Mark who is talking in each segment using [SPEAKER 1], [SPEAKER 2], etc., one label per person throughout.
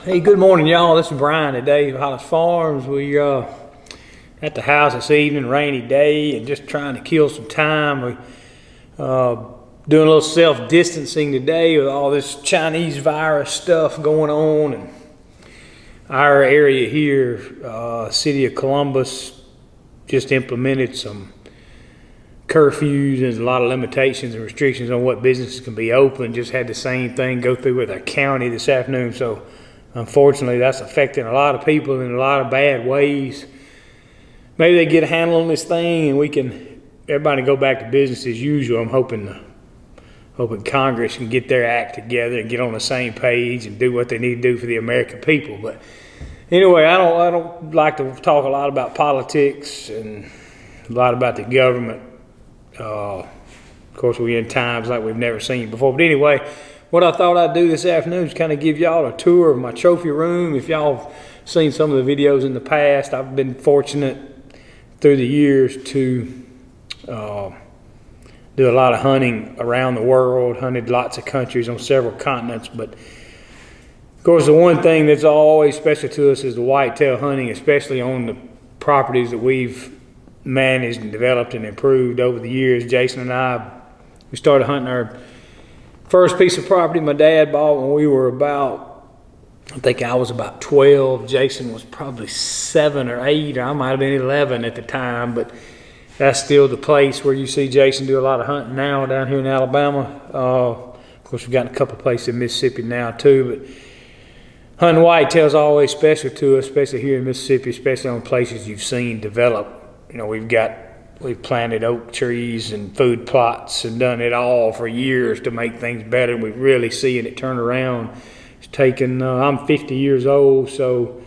[SPEAKER 1] Hey, good morning, y'all. This is Brian today of Hollis Farms. We at the house this evening, rainy day, and just trying to kill some time. We doing a little self-distancing today with all this Chinese virus stuff going on, and our area here, city of Columbus, just implemented some curfews and a lot of limitations and restrictions on what businesses can be open. Just had the same thing go through with our county this afternoon. So unfortunately, that's affecting a lot of people in a lot of bad ways. Maybe they get a handle on this thing and everybody go back to business as usual. I'm hoping Congress can get their act together and get on the same page and do what they need to do for the American people. But anyway, I don't like to talk a lot about politics and a lot about the government. Of course, we're in times like we've never seen before. But anyway, what I thought I'd do this afternoon is kind of give y'all a tour of my trophy room. If y'all have seen some of the videos in the past, I've been fortunate through the years to do a lot of hunting around the world, hunted lots of countries on several continents. But of course, the one thing that's always special to us is the whitetail hunting, especially on the properties that we've managed and developed and improved over the years. Jason and we started hunting our first piece of property my dad bought when we were I think I was about 12. Jason was probably 7 or 8, or I might have been 11 at the time, but that's still the place where you see Jason do a lot of hunting now down here in Alabama. Of course, we've got a couple places in Mississippi now too, but hunting whitetail is always special to us, especially here in Mississippi, especially on places you've seen develop. You know, we've planted oak trees and food plots and done it all for years to make things better. We're really seeing it turn around. It's taken, I'm 50 years old, so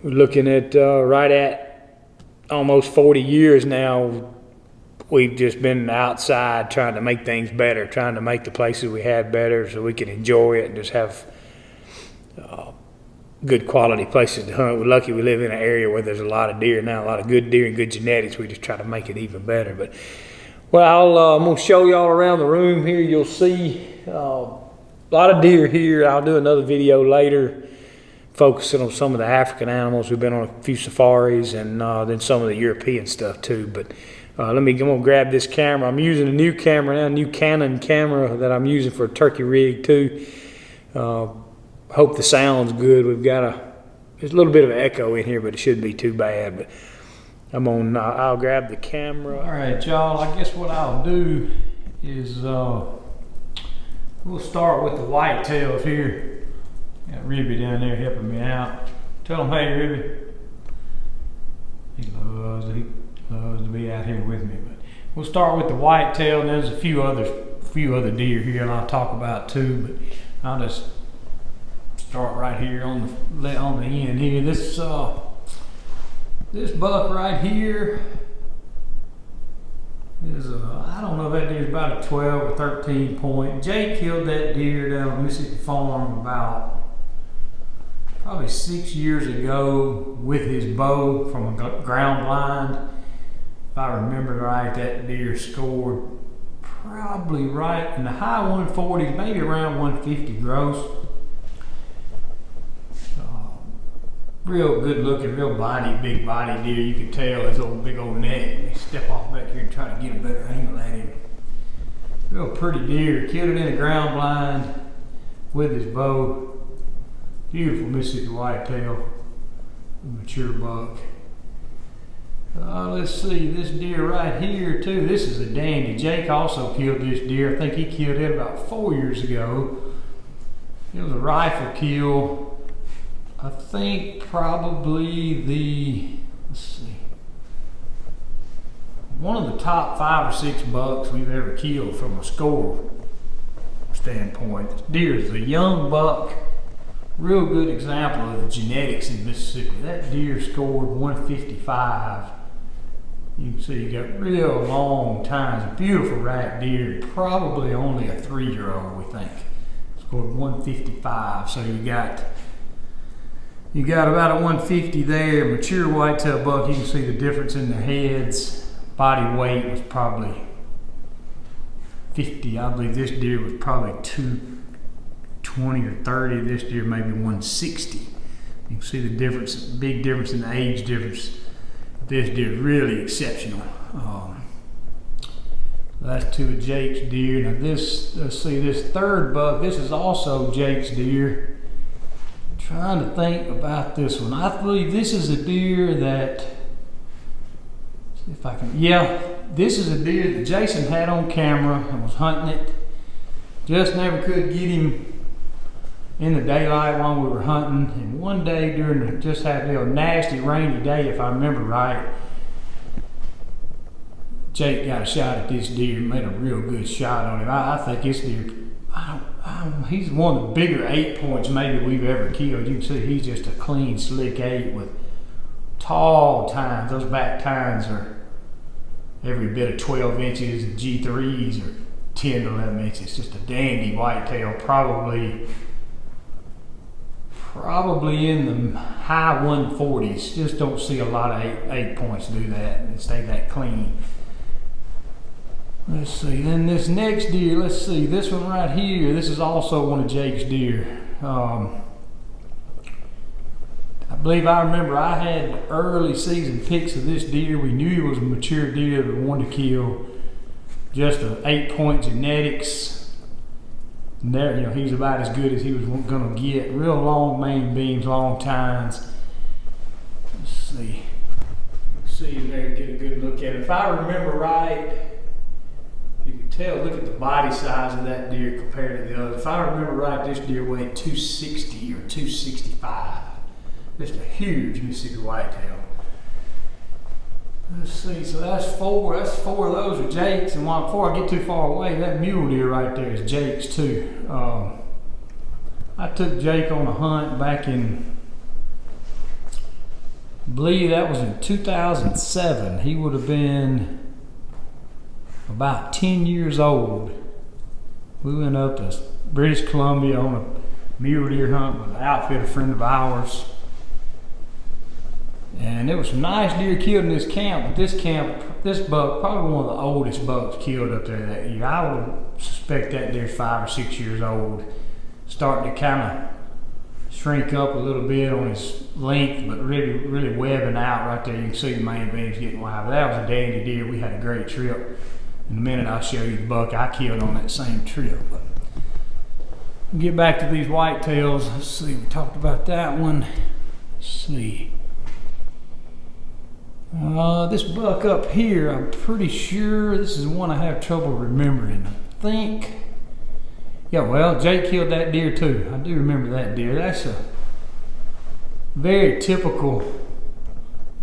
[SPEAKER 1] we're looking at right at almost 40 years now. We've just been outside trying to make things better, trying to make the places we had better so we can enjoy it and just have good quality places to hunt. We're lucky we live in an area where there's a lot of deer now, a lot of good deer and good genetics. We just try to make it even better. But well, I'm going to show y'all around the room here. You'll see a lot of deer here. I'll do another video later focusing on some of the African animals. We've been on a few safaris and then some of the European stuff too. But I'm going to grab this camera. I'm using a new camera now, a new Canon camera that I'm using for a turkey rig too. Hope the sound's good. There's a little bit of an echo in here, but it shouldn't be too bad. But I'll grab the camera. All right, y'all, I guess what I'll do is we'll start with the whitetails here. Got Ribby down there helping me out. Tell him, hey, Ribby. He loves to be out here with me. But we'll start with the whitetail, and there's a few other deer here and I'll talk about too, but I'll just start right here on the end here. This buck right here is I don't know if that deer's about a 12 or 13 point. Jake killed that deer down at Mississippi Farm about probably 6 years ago with his bow from a ground blind. If I remember right, that deer scored probably right in the high 140s, maybe around 150 gross. Real good looking, big body deer. You can tell his big old neck. Let me step off back here and try to get a better angle at him. Real pretty deer. Killed it in a ground blind with his bow. Beautiful Mississippi whitetail. Mature buck. Let's see, this deer right here too. This is a dandy. Jake also killed this deer. I think he killed it about 4 years ago. It was a rifle kill. I think probably one of the top 5 or 6 bucks we've ever killed from a score standpoint. This deer is a young buck, real good example of the genetics in Mississippi. That deer scored 155. You can see you got real long tines, beautiful rack deer, probably only a 3-year-old, we think. Scored 155, so you got about a 150 there. Mature whitetail buck, you can see the difference in their heads. Body weight was probably 50. I believe this deer was probably 220 120 or 30. This deer maybe 160. You can see the difference, big difference in the age difference. This deer is really exceptional. That's two of Jake's deer. Now this, let's see, this third buck, this is also Jake's deer. Trying to think about this one. I believe this is a deer that, see if I can, yeah, this is a deer that Jason had on camera and was hunting it. Just never could get him in the daylight while we were hunting. And one day during, just had a nasty rainy day, if I remember right, Jake got a shot at this deer, made a real good shot on it. I think this deer, he's one of the bigger 8 points maybe we've ever killed. You can see he's just a clean, slick 8 with tall tines. Those back tines are every bit of 12 inches, and G3s are 10 to 11 inches. Just a dandy whitetail, probably in the high 140s. Just don't see a lot of 8 points do that and stay that clean. Let's see, then this next deer, let's see, this one right here, this is also one of Jake's deer. I believe I remember I had early season pics of this deer. We knew he was a mature deer that we wanted to kill. Just an 8-point genetics. And there, you know, he's about as good as he was gonna get. Real long main beams, long tines. Let's see. See there, get a good look at it. If I remember right, you can tell, look at the body size of that deer compared to the other. If I remember right, this deer weighed 260 or 265. Just a huge Mississippi whitetail. Let's see, so that's four of those are Jake's, and before I get too far away, that mule deer right there is Jake's too. I took Jake on a hunt back in, I believe that was in 2007. He would have been about 10 years old. We went up to British Columbia on a mule deer hunt with an outfit, a friend of ours. And there was some nice deer killed in this camp, but this buck, probably one of the oldest bucks killed up there that year. I would suspect that deer's 5 or 6 years old. Starting to kind of shrink up a little bit on his length, but really webbing out right there. You can see the main beams getting wide. But that was a dandy deer. We had a great trip. In a minute I'll show you the buck I killed on that same trip. But we'll get back to these whitetails. Let's see, we talked about that one. Let's see. This buck up here, I'm pretty sure this is one I have trouble remembering. I think, yeah, well, Jake killed that deer too. I do remember that deer. That's a very typical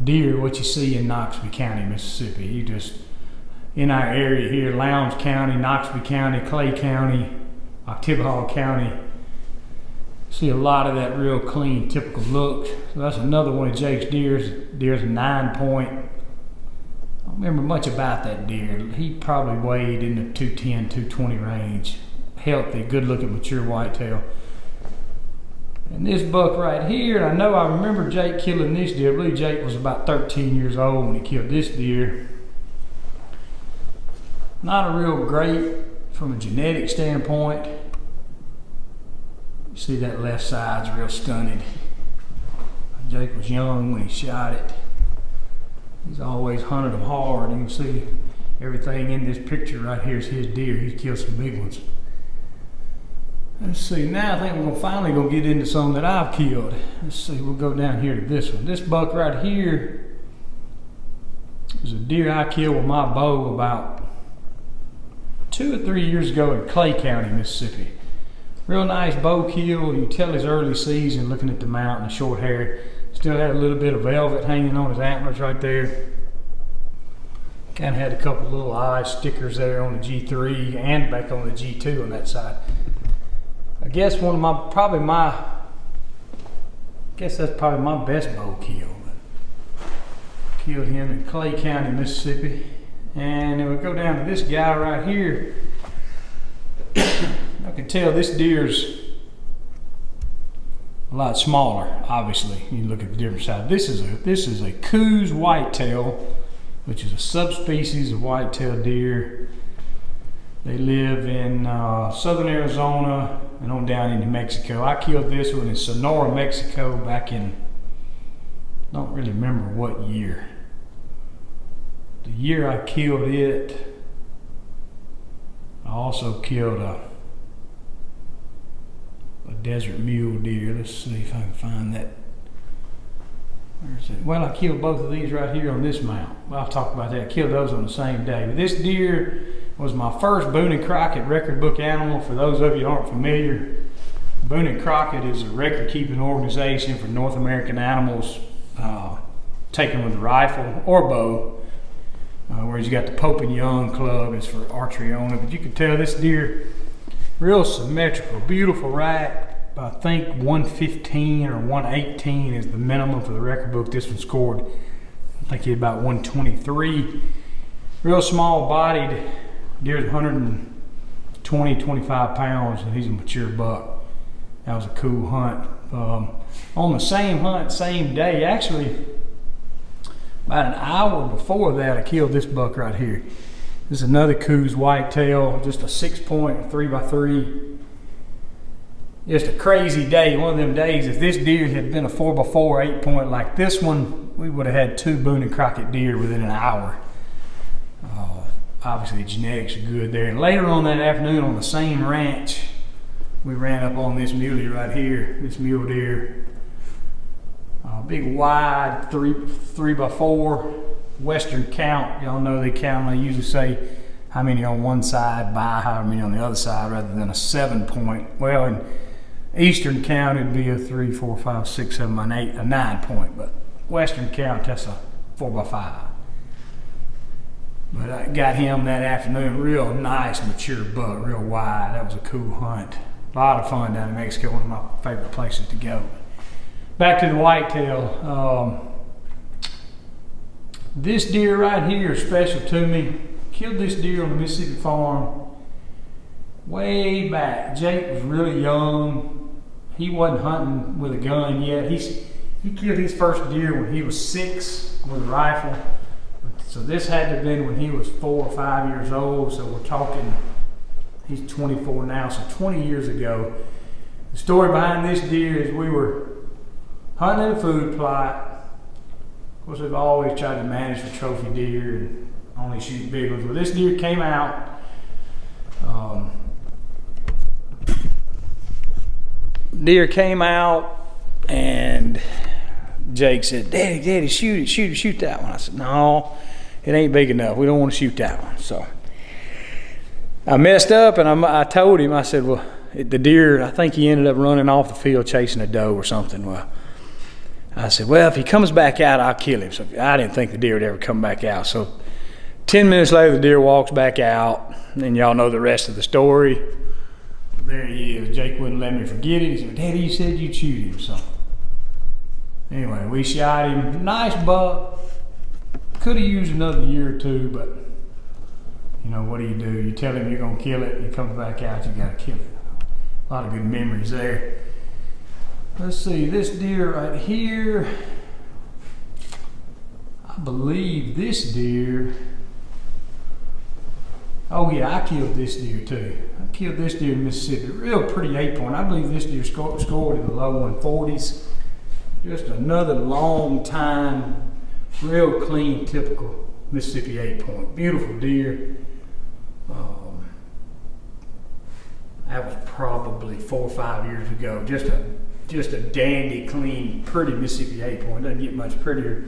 [SPEAKER 1] deer, what you see in Knoxville County, Mississippi. You just, in our area here, Lowndes County, Knoxville County, Clay County, Oktibbeha County, see a lot of that real clean, typical look. So that's another one of Jake's deers. Deer's a 9-point. I don't remember much about that deer. He probably weighed in the 210, 220 range. Healthy, good looking, mature whitetail. And this buck right here, I know I remember Jake killing this deer. I believe Jake was about 13 years old when he killed this deer. Not a real great from a genetic standpoint. You see that left side's real stunted. Jake was young when he shot it. He's always hunted them hard. You can see everything in this picture right here is his deer. He's killed some big ones. Let's see, now I think we're finally gonna get into some that I've killed. Let's see, we'll go down here to this one. This buck right here is a deer I killed with my bow about 2 or 3 years ago in Clay County, Mississippi. Real nice bow kill. You can tell his early season looking at the mount and the short hair. Still had a little bit of velvet hanging on his antlers right there. Kind of had a couple little eye stickers there on the G3 and back on the G2 on that side. I guess that's probably my best bow kill. Killed him in Clay County, Mississippi. And then we go down to this guy right here. I can tell this deer's a lot smaller, obviously. You look at the different side. This is a Coues whitetail, which is a subspecies of whitetail deer. They live in southern Arizona, and on down into Mexico. I killed this one in Sonora, Mexico back in, don't really remember what year. The year I killed it, I also killed a desert mule deer. Let's see if I can find that. Where's it? Well, I killed both of these right here on this mount. Well, I'll talk about that. I killed those on the same day. But this deer was my first Boone and Crockett record book animal. For those of you who aren't familiar, Boone and Crockett is a record keeping organization for North American animals taken with a rifle or bow. Whereas you got the Pope and Young Club is for archery only. But you can tell this deer, real symmetrical, beautiful rack. I think 115 or 118 is the minimum for the record book. This one scored, I think he had about 123. Real small bodied. Deer's 120, 25 pounds, and he's a mature buck. That was a cool hunt. On the same hunt, same day, actually, about an hour before that, I killed this buck right here. This is another Coues whitetail, just a 6-point, 3x3. Just a crazy day, one of them days. If this deer had been a 4x4, 8-point like this one, we would have had 2 Boone and Crockett deer within an hour. Obviously, the genetics are good there. And later on that afternoon on the same ranch, we ran up on this muley right here, this mule deer. Big wide 3x4 Western count. Y'all know they count. They usually say how many on one side by how many on the other side rather than a 7-point. Well, in Eastern count it'd be a 3, 4, 5, 6, 7, 8, a 9-point. But Western count, that's a 4x5. But I got him that afternoon. Real nice, mature buck, real wide. That was a cool hunt. A lot of fun down in Mexico, one of my favorite places to go. Back to the whitetail. This deer right here is special to me. Killed this deer on the Mississippi farm way back. Jake was really young. He wasn't hunting with a gun yet. He killed his first deer when he was 6 with a rifle. So this had to have been when he was 4 or 5 years old. So we're talking, he's 24 now, so 20 years ago. The story behind this deer is we were hunting in a food plot. Of course, we've always tried to manage for trophy deer and only shoot big ones. Well, this deer came out. Deer came out, and Jake said, Daddy, shoot that one. I said, no, it ain't big enough. We don't want to shoot that one. So I messed up, and I told him, I said, well, the deer, I think he ended up running off the field chasing a doe or something. Well, I said, well, if he comes back out, I'll kill him. So I didn't think the deer would ever come back out. So 10 minutes later, the deer walks back out, and y'all know the rest of the story. There he is. Jake wouldn't let me forget it. He said, Daddy, you said you'd shoot him. So anyway, we shot him. Nice buck. Could have used another year or two, but you know, what do? You tell him you're going to kill it, and he comes back out, you got to kill it. A lot of good memories there. Let's see, this deer right here, I believe this deer, oh yeah, I killed this deer too. I killed this deer in Mississippi, real pretty 8-point. I believe this deer scored in the low 140s. Just another long time, real clean, typical Mississippi 8-point. Beautiful deer. That was probably 4 or 5 years ago. Just a dandy, clean, pretty Mississippi 8-point. Doesn't get much prettier.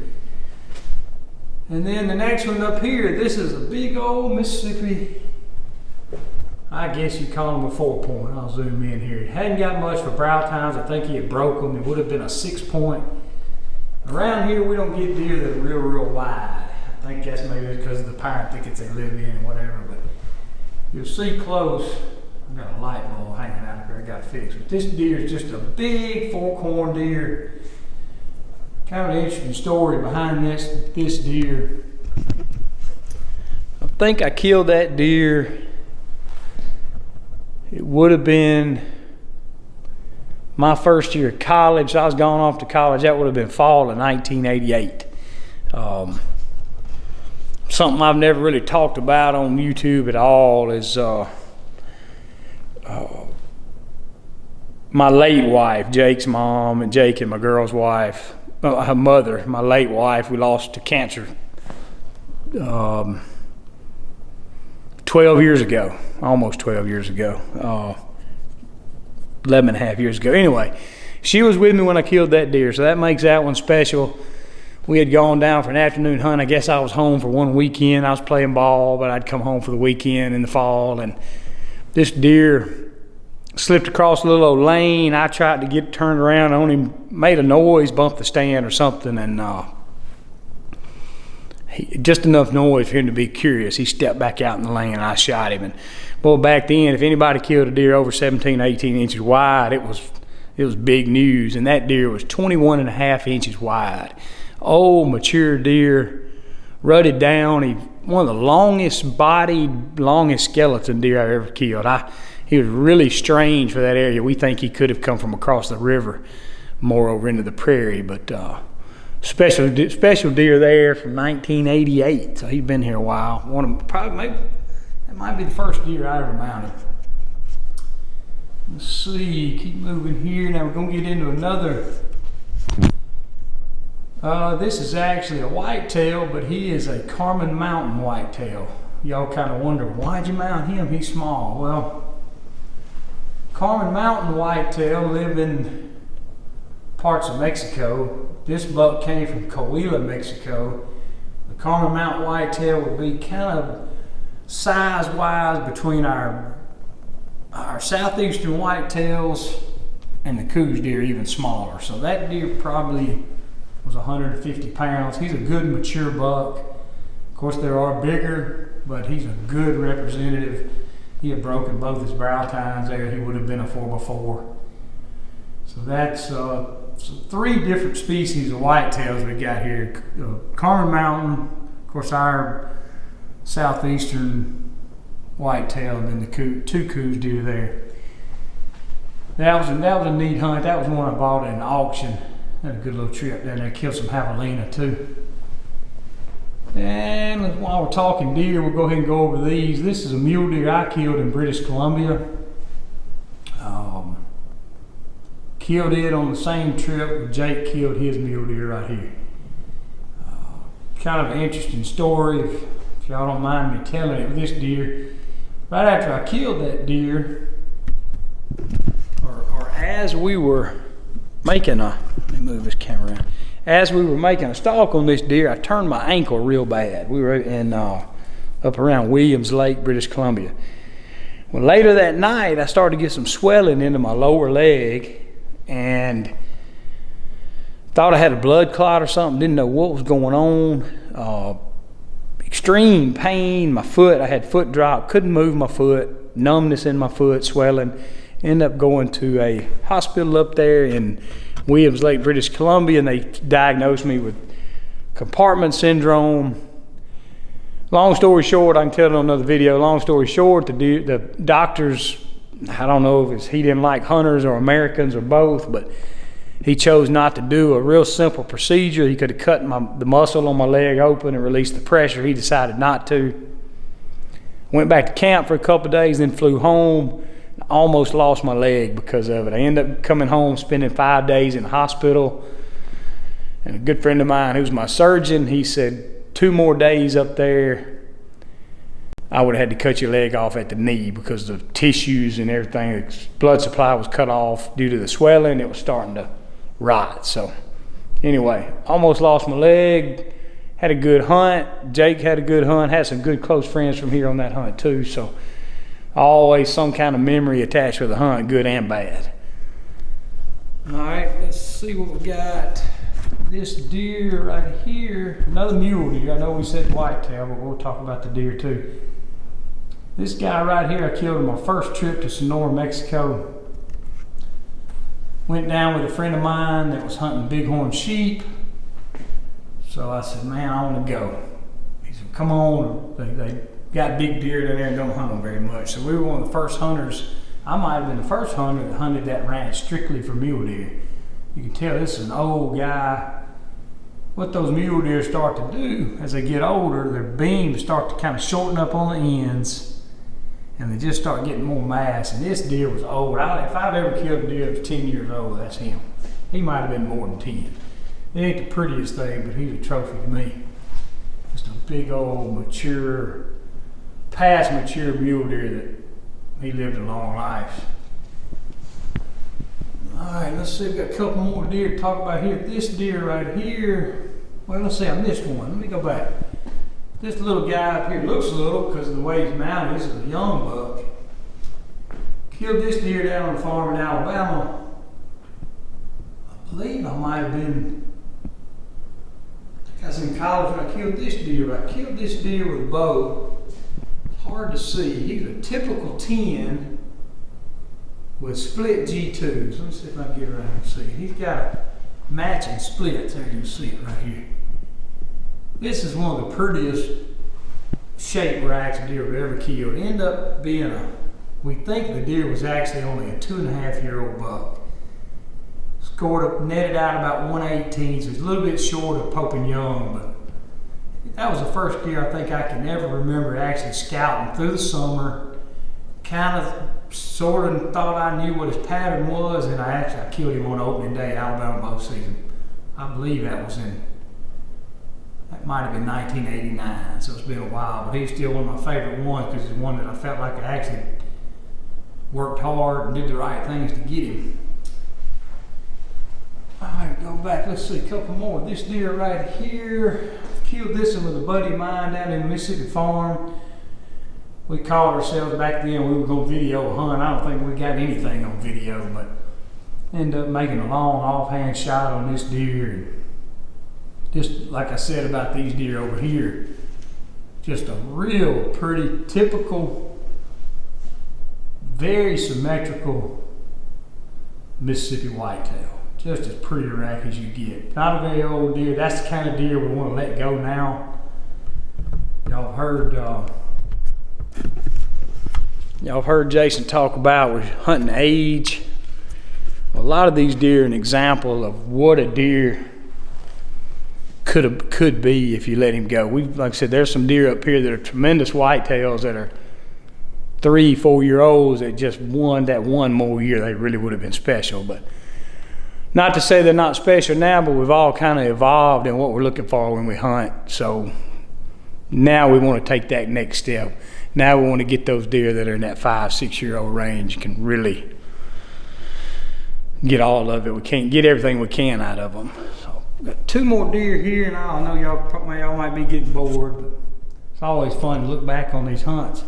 [SPEAKER 1] And then the next one up here, this is a big old Mississippi, I guess you call him a 4-point. I'll zoom in here. He hadn't got much for brow tines. I think he had broke them. It would have been a 6-point. Around here, we don't get deer that are real wide. I think that's maybe because of the pine thickets they live in and whatever. But you'll see close. I've got a light bulb hanging out there I got fixed. But this deer is just a big fork-horn deer. Kind of an interesting story behind this deer. I think I killed that deer. It would have been my first year of college. I was going off to college. That would have been fall of 1988. Something I've never really talked about on YouTube at all is my late wife, Jake's mom, and Jake and my girl's wife, her mother, my late wife, we lost to cancer 12 years ago, almost 12 years ago, 11 and a half years ago. Anyway, she was with me when I killed that deer, so that makes that one special. We had gone down for an afternoon hunt. I guess I was home for one weekend. I was playing ball, but I'd come home for the weekend in the fall, and this deer slipped across a little old lane. I tried to get turned around. I only made a noise, bumped the stand or something, and just enough noise for him to be curious. He stepped back out in the lane, and I shot him. And boy, back then, if anybody killed a deer over 17, 18 inches wide, it was big news. And that deer was 21 and a half inches wide. Old, mature deer, rutted down. One of the longest bodied, longest skeleton deer I've ever killed. He was really strange for that area. We think he could have come from across the river, more over into the prairie, but special deer there from 1988. So he's been here a while. That might be the first deer I ever mounted. Let's see, keep moving here. Now we're gonna get into another. This is actually a whitetail, but he is a Carmen Mountain whitetail. Y'all kind of wonder, why'd you mount him? He's small. Well, Carmen Mountain whitetail live in parts of Mexico. This buck came from Coahuila, Mexico. The Carmen Mountain whitetail would be kind of size-wise between our southeastern whitetails and the Coues deer, even smaller. So that deer probably was 150 pounds. He's a good mature buck. Of course, there are bigger, but he's a good representative. He had broken both his brow tines there. He would have been a 4x4. So that's three different species of whitetails we got here. Carmen Mountain, of course, our southeastern whitetail, and then the two Coues deer there. That was a neat hunt. That was one I bought at an auction. Had a good little trip down there. Killed some javelina too. And while we're talking deer, we'll go ahead and go over these. This is a mule deer I killed in British Columbia. Killed it on the same trip where Jake killed his mule deer right here. Kind of an interesting story, if y'all don't mind me telling it. With this deer, right after I killed that deer, or as we were making let me move this camera around. As we were making a stalk on this deer, I turned my ankle real bad. We were in up around Williams Lake, British Columbia. Well, later that night, I started to get some swelling into my lower leg, and thought I had a blood clot or something. Didn't know what was going on. Extreme pain. My foot, I had foot drop. Couldn't move my foot. Numbness in my foot, swelling. Ended up going to a hospital up there in Williams Lake, British Columbia, and they diagnosed me with compartment syndrome. Long story short, I can tell it on another video. Long story short, the doctors, I don't know if he didn't like hunters or Americans or both, but he chose not to do a real simple procedure. He could have cut the muscle on my leg open and released the pressure. He decided not to. Went back to camp for a couple of days, then flew home. Almost lost my leg because of it. I ended up coming home, spending 5 days in the hospital. And a good friend of mine who's my surgeon, he said 2 more days up there, I would have had to cut your leg off at the knee because the tissues and everything, the blood supply was cut off due to the swelling. It was starting to rot. So anyway, almost lost my leg. Had a good hunt. Jake had a good hunt. Had some good close friends from here on that hunt too. So always some kind of memory attached with the hunt, good and bad. All right, let's see what we got. This deer right here, another mule deer. I know we said whitetail, but we'll talk about the deer too. This guy right here, I killed on my first trip to Sonora, Mexico. Went down with a friend of mine that was hunting bighorn sheep. So I said, man, I want to go. He said, come on. They got big deer down there and don't hunt them very much. So we were one of the first hunters. I might have been the first hunter that hunted that ranch strictly for mule deer. You can tell this is an old guy. What those mule deer start to do as they get older, their beams start to kind of shorten up on the ends, and they just start getting more mass. And this deer was old. If I've ever killed a deer that was 10 years old, that's him. He might have been more than 10. It ain't the prettiest thing, but he's a trophy to me. Just a big old mature, past mature mule deer that he lived a long life. All right, let's see, we've got a couple more deer to talk about here. This deer right here, well, let's see, I missed one. Let me go back. This little guy up here looks little because of the way he's mounted. This is a young buck. Killed this deer down on the farm in Alabama. I believe I might have been, I was in college when I killed this deer. I killed this deer with a bow. It's hard to see. He's a typical 10 with split G2s. Let me see if I can get around and see it. He's got matching splits. There, you can see it right here. This is one of the prettiest shaped racks of deer we've ever killed. It ended up being we think the deer was actually only a 2.5-year-old buck. Scored up, netted out about 118, so it's a little bit short of Pope and Young, but that was the first deer I think I can ever remember actually scouting through the summer. Kind of, sort of thought I knew what his pattern was, and I killed him on opening day, Alabama bow season. I believe that might have been 1989, so it's been a while, but he's still one of my favorite ones because he's one that I felt like I actually worked hard and did the right things to get him. All right, go back. Let's see a couple more. This deer right here, killed this one with a buddy of mine down in the Mississippi farm. We called ourselves back then, we were going to video a hunt. I don't think we got anything on video, but ended up making a long offhand shot on this deer. And just like I said about these deer over here, just a real pretty, typical, very symmetrical Mississippi whitetail. Just as pretty a rack as you get. Not a very old deer. That's the kind of deer we want to let go now. Y'all heard Jason talk about we're hunting age. A lot of these deer are an example of what a deer could be if you let him go. Like I said, there's some deer up here that are tremendous whitetails that are 3-4 year olds that just one more year they really would have been special. But not to say they're not special now, but we've all kind of evolved in what we're looking for when we hunt. So now we want to take that next step. Now we want to get those deer that are in that 5-6 year old range, can really get all of it. We can't get everything we can out of them. So we've got 2 more deer here, and I know y'all might be getting bored, but it's always fun to look back on these hunts.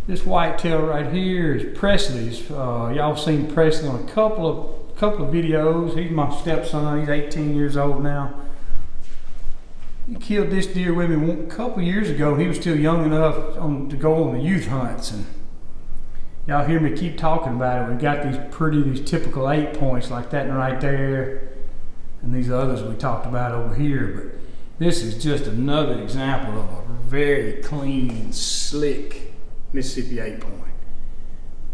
[SPEAKER 1] This whitetail right here is Presley's. Y'all seen Presley on a couple of videos. He's my stepson. He's 18 years old now. He killed this deer with me a couple years ago. He was still young enough to go on the youth hunts, and y'all hear me keep talking about it. We've got these typical 8 points like that one right there, and these others we talked about over here. But this is just another example of a very clean, slick Mississippi 8 point.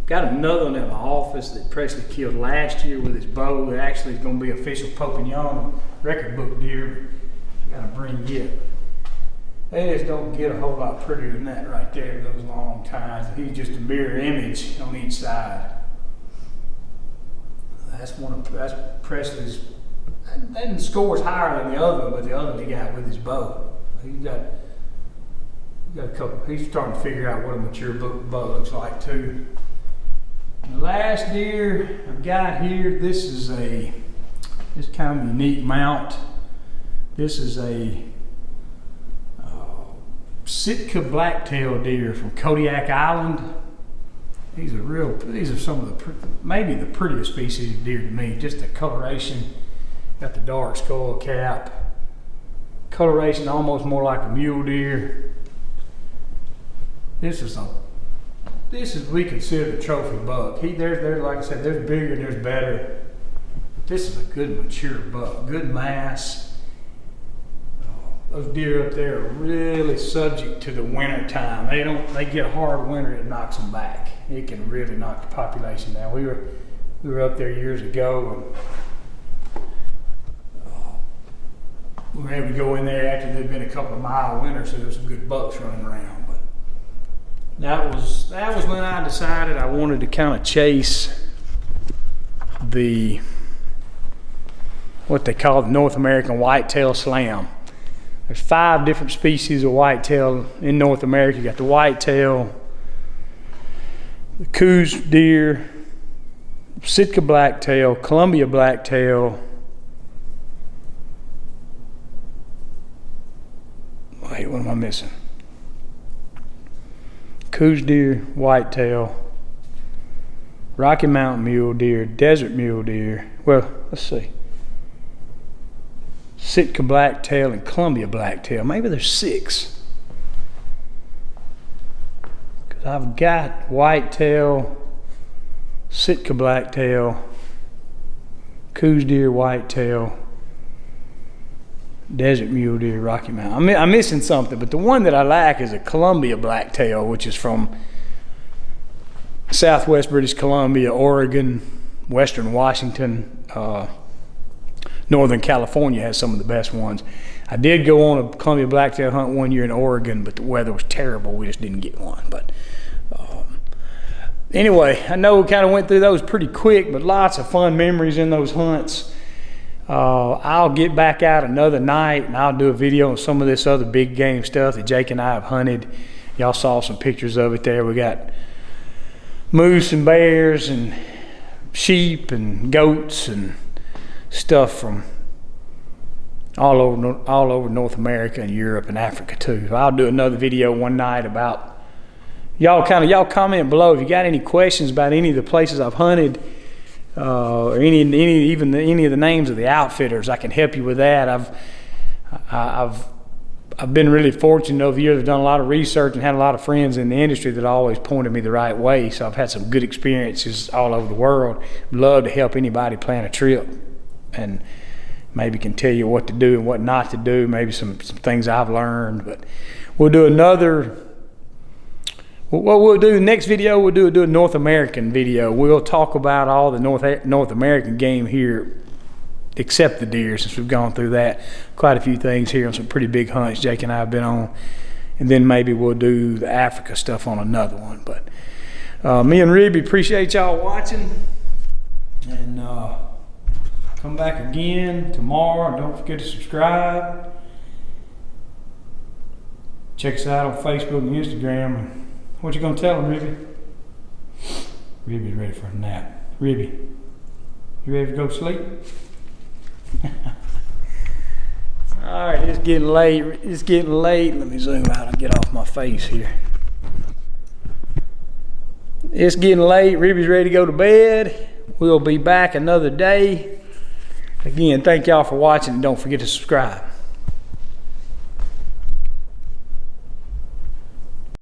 [SPEAKER 1] Got another one in my office that Presley killed last year with his bow. That actually is going to be official Pope and Young record book deer. Gotta bring it. They just don't get a whole lot prettier than that right there, those long tines. He's just a mirror image on each side. That's Presley's. That scores higher than the other one, but the other one he got with his bow. He's got a couple. He's starting to figure out what a mature bow looks like too. And the last deer I've got here, this is kind of a unique mount. This is a Sitka blacktail deer from Kodiak Island. These are some of maybe the prettiest species of deer to me. Just the coloration, got the dark skull cap. Coloration almost more like a mule deer. This is we consider the trophy buck. There's like I said, there's bigger, there's better. This is a good mature buck, good mass. Those deer up there are really subject to the winter time. They get a hard winter, it knocks them back. It can really knock the population down. We were up there years ago, and we were able to go in there after there'd been a couple of mild winters, so there was some good bucks running around. But That was when I decided I wanted to kind of chase the what they call the North American Whitetail Slam. There's 5 different species of whitetail in North America. You got the whitetail, the Coues deer, Sitka blacktail, Columbia blacktail. Wait, what am I missing? Coues deer, whitetail, Rocky Mountain mule deer, desert mule deer. Well, let's see. Sitka blacktail and Columbia blacktail. Maybe there's 6. Because I've got whitetail, Sitka blacktail, Coues deer, whitetail, desert mule deer, Rocky Mountain. I'm missing something, but the one that I like is a Columbia blacktail, which is from Southwest British Columbia, Oregon, Western Washington, Northern California has some of the best ones. I did go on a Columbia blacktail hunt one year in Oregon, but the weather was terrible. We just didn't get one. But anyway, I know we kind of went through those pretty quick, but lots of fun memories in those hunts. I'll get back out another night and I'll do a video on some of this other big game stuff that Jake and I have hunted. Y'all saw some pictures of it there. We got moose and bears and sheep and goats and stuff from all over North America and Europe and Africa too. So I'll do another video one night about y'all comment below if you got any questions about any of the places I've hunted, or any of the names of the outfitters. I can help you with that. I've been really fortunate over the years. I've done a lot of research and had a lot of friends in the industry that always pointed me the right way. So I've had some good experiences all over the world. Love to help anybody plan a trip and maybe can tell you what to do and what not to do, maybe some things I've learned. But we'll do another, what we'll do next video, we'll do a North American video. We'll talk about all the North American game here, except the deer, since we've gone through that. Quite a few things here on some pretty big hunts Jake and I have been on. And then maybe we'll do the Africa stuff on another one. But me and Ribby appreciate y'all watching. And come back again tomorrow. Don't forget to subscribe. Check us out on Facebook and Instagram. What you gonna tell them, Ribby? Ribby's ready for a nap. Ribby, you ready to go to sleep? All right, it's getting late. It's getting late. Let me zoom out and get off my face here. It's getting late. Ribby's ready to go to bed. We'll be back another day. Again, thank y'all for watching, and don't forget to subscribe.